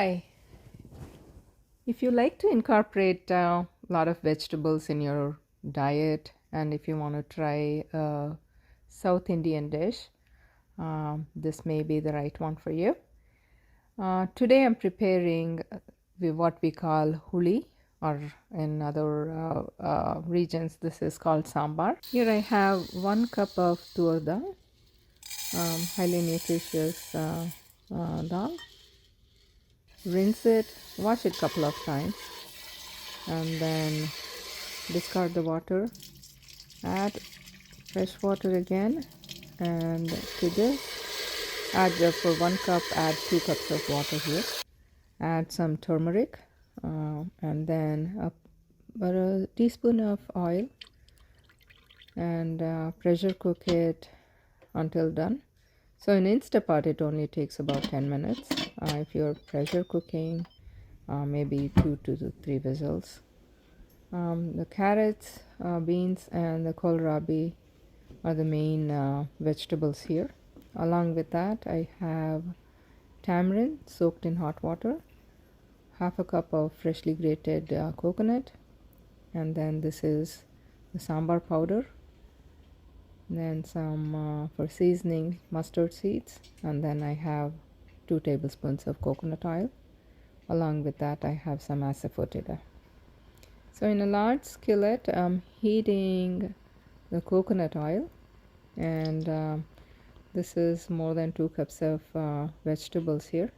Hi. If you like to incorporate a lot of vegetables in your diet, and if you want to try a South Indian dish, this may be the right one for you. Today I'm preparing what we call huli, or in other regions this is called sambar. Here I have 1 cup of toor dal, highly nutritious dal. Rinse it, wash it couple of times, and then discard the water. Add fresh water again, and to this add for 1 cup add 2 cups of water here. Add some turmeric, and then about a teaspoon of oil, and pressure cook it until done. So in Instapot it only takes about 10 minutes. If you're pressure cooking, maybe 2 to 3 whistles. The carrots, beans, and the kohlrabi are the main vegetables here. Along with that, I have tamarind soaked in hot water, half a cup of freshly grated coconut, and then this is the sambar powder, then some for seasoning mustard seeds, and then I have 2 tablespoons of coconut oil. Along with that, I have some asafoetida. So in a large skillet, I'm heating the coconut oil, and this is more than 2 cups of vegetables here.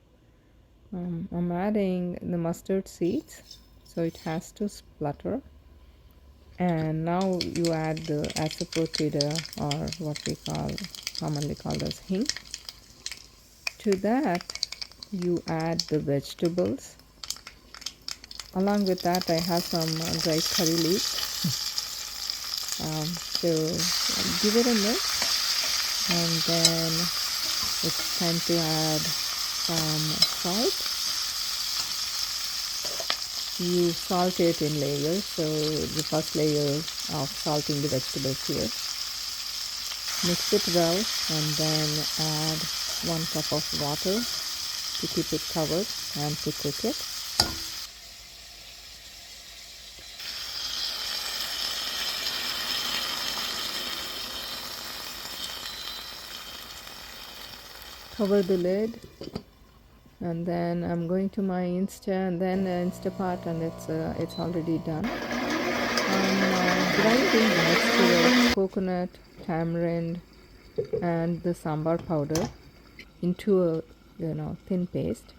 I'm adding the mustard seeds, so it has to splutter. And now you add the asafoetida, or what we commonly call as hing. To that, you add the vegetables. Along with that, I have some dried curry leaves. So give it a mix, and then it's time to add some salt. You salt it in layers, so the first layer of salting the vegetables here. Mix it well, and then add 1 cup of water to keep it covered and to cook it. Cover the lid, and then I'm going to my Insta and then Instapot, and it's already done. I'm grinding the mixture of coconut, tamarind, and the sambar powder into a thin paste.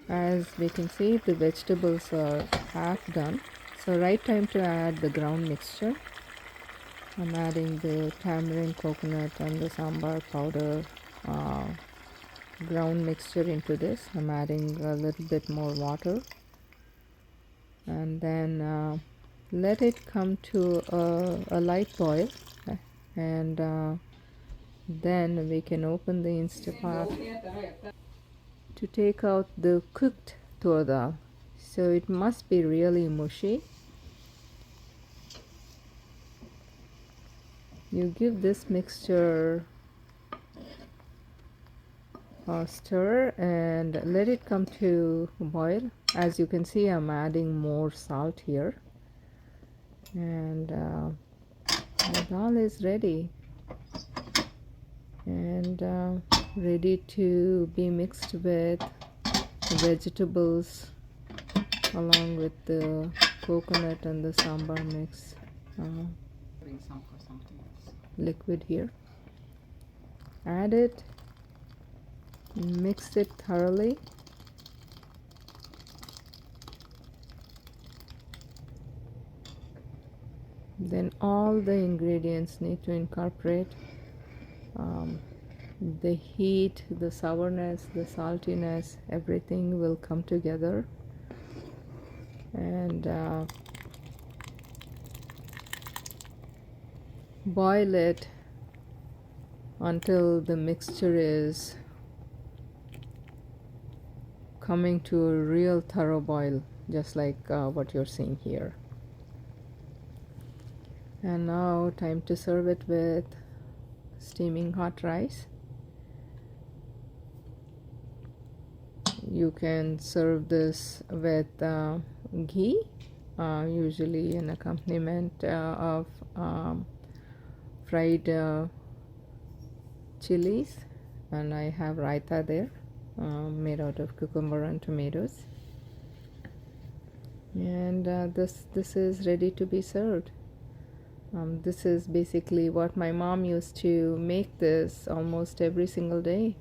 As we can see, the vegetables are half done, so right time to add the ground mixture. I'm adding the tamarind, coconut, and the sambar powder ground mixture into this. I'm adding a little bit more water, and then let it come to a light boil, and then we can open the Instapot to take out the cooked toor dal. So it must be really mushy. You give this mixture stir and let it come to boil. As you can see, I'm adding more salt here, and the dal is ready and ready to be mixed with vegetables along with the coconut and the sambar mix liquid here. Add it, mix it thoroughly, then all the ingredients need to incorporate. The heat, the sourness, the saltiness, everything will come together, and boil it until the mixture is coming to a real thorough boil, just like what you're seeing here. And now time to serve it with steaming hot rice. You can serve this with ghee, usually an accompaniment of fried chilies, and I have raita there, made out of cucumber and tomatoes. And this is ready to be served. This is basically what my mom used to make this almost every single day.